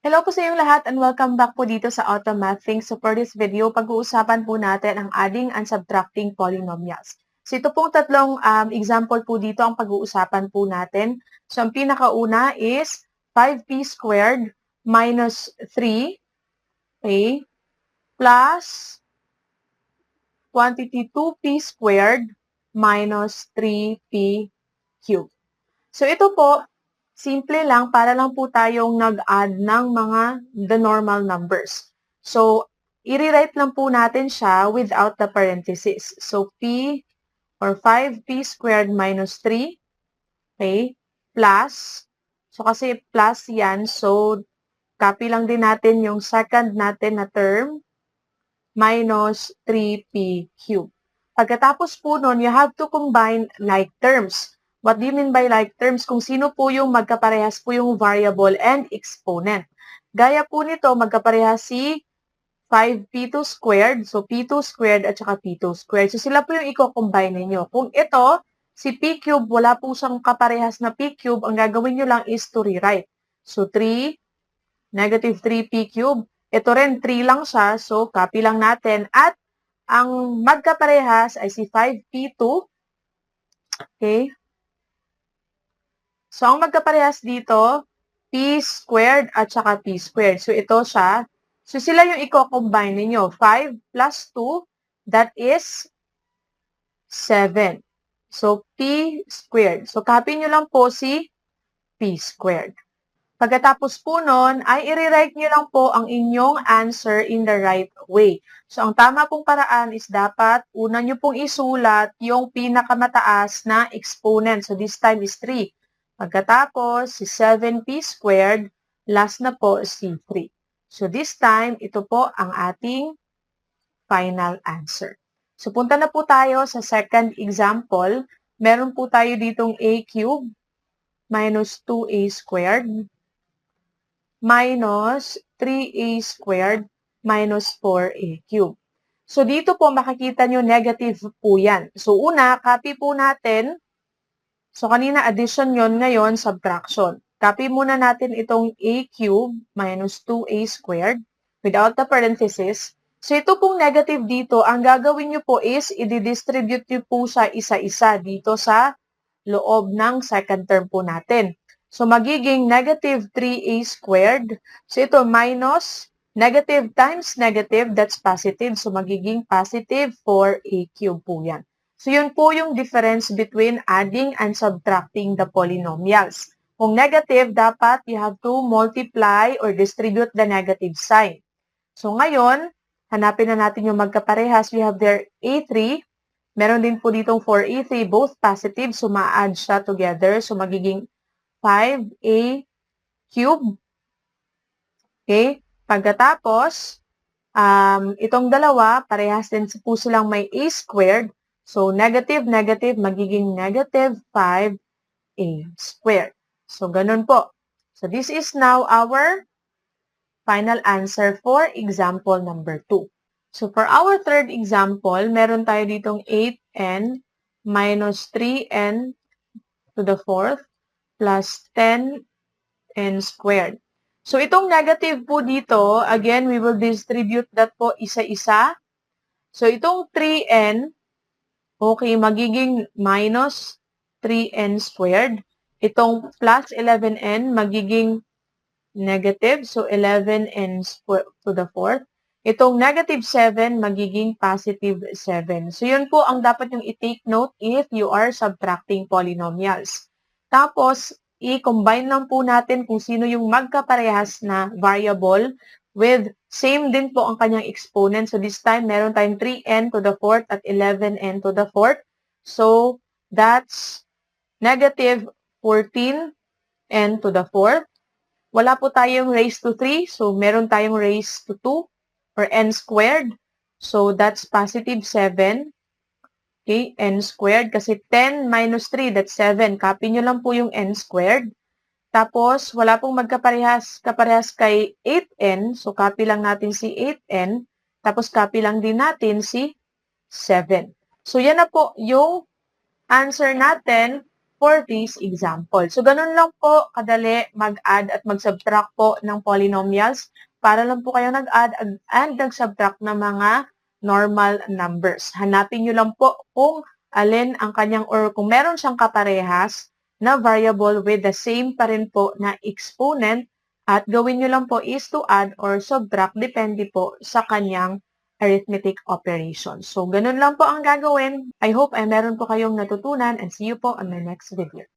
Hello po sa inyong lahat and welcome back po dito sa Automathing. So for this video, pag-uusapan po natin ang adding and subtracting polynomials. So ito pong tatlong example po dito ang pag-uusapan po natin. So ang pinakauna is 5p squared minus 3, okay, plus quantity 2p squared minus 3p cubed. So ito po, simple lang, para lang po tayong nag-add ng mga the normal numbers. So, i-rewrite lang po natin siya without the parentheses. So, p or 5p squared minus 3, okay, plus, so kasi plus yan, so copy lang din natin yung second natin na term, minus 3p cubed. Pagkatapos po nun, you have to combine like terms. What do you mean by like terms? Kung sino po yung magkaparehas po yung variable and exponent. Gaya po nito, magkaparehas si 5p2 squared, so p2 squared at saka p2 squared. So sila po yung i-combine ninyo. Kung ito, si p cube, wala po siyang kaparehas na p cube, ang gagawin nyo lang is to rewrite. So 3, negative 3p cube. Ito rin, 3 lang siya, so copy lang natin. At ang magkaparehas ay si 5p2. Okay? So, ang magkaparehas dito, p squared at saka p squared. So, ito siya. So, sila yung i-combine ninyo. 5 plus 2, that is 7. So, p squared. So, copy nyo lang po si p squared. Pagkatapos po nun, ay i-rewrite nyo lang po ang inyong answer in the right way. So, ang tama pong paraan is dapat una nyo pong isulat yung pinakamataas na exponent. So, this time is 3. Pagkatapos, si 7p squared, last na po si 3. So, this time, ito po ang ating final answer. So, punta na po tayo sa second example. Meron po tayo ditong a cubed minus 2a squared minus 3a squared minus 4a cubed. So, dito po makikita nyo negative po yan. So, una, copy po natin. So, kanina addition yon, ngayon subtraction. Copy muna natin itong a cubed minus 2a squared without the parenthesis. So, ito pong negative dito, ang gagawin nyo po is i-distribute nyo po siya isa-isa dito sa loob ng second term po natin. So, magiging negative 3a squared. So, ito minus negative times negative, that's positive. So, magiging positive 4a cubed po yan. So, yun po yung difference between adding and subtracting the polynomials. Kung negative, dapat you have to multiply or distribute the negative sign. So, ngayon, hanapin na natin yung magkaparehas. We have there a3. Meron din po ditong 4a3, both positive. So, ma-add siya together. So, magiging 5a cubed. Okay? Pagkatapos, itong dalawa, parehas din po silang may a squared. So, negative, negative, magiging negative 5a squared. So, ganun po. So, this is now our final answer for example number 2. So, for our third example, meron tayo ditong 8n minus 3n to the fourth plus 10n squared. So, itong negative po dito, again, we will distribute that po isa-isa. So, itong 3n, okay, magiging minus 3n squared. Itong plus 11n, magiging negative, so 11n to the fourth. Itong negative 7, magiging positive 7. So, yun po ang dapat yung i-take note if you are subtracting polynomials. Tapos, i-combine lang po natin kung sino yung magkaparehas na variable with same din po ang kanyang exponent. So, this time, meron tayong 3n to the fourth at 11n to the fourth. So, that's negative 14n to the fourth. Wala po tayong raised to 3, so meron tayong raised to 2 or n squared. So, that's positive 7. Okay, n squared. Kasi 10 minus 3, that's 7. Copy nyo lang po yung n squared. Tapos, wala pong kaparehas kay 8n. So, copy lang natin si 8n. Tapos, copy lang din natin si 7. So, yan na po yung answer natin for this example. So, ganun lang po kadali mag-add at mag-subtract po ng polynomials para lang po kayo nag-add and nag-subtract ng mga normal numbers. Hanapin nyo lang po kung alin ang kanyang or kung meron siyang kaparehas na variable with the same pa rin po na exponent at gawin nyo lang po is to add or subtract depende po sa kanyang arithmetic operation. So, ganun lang po ang gagawin. I hope ay meron po kayong natutunan and see you po on my next video.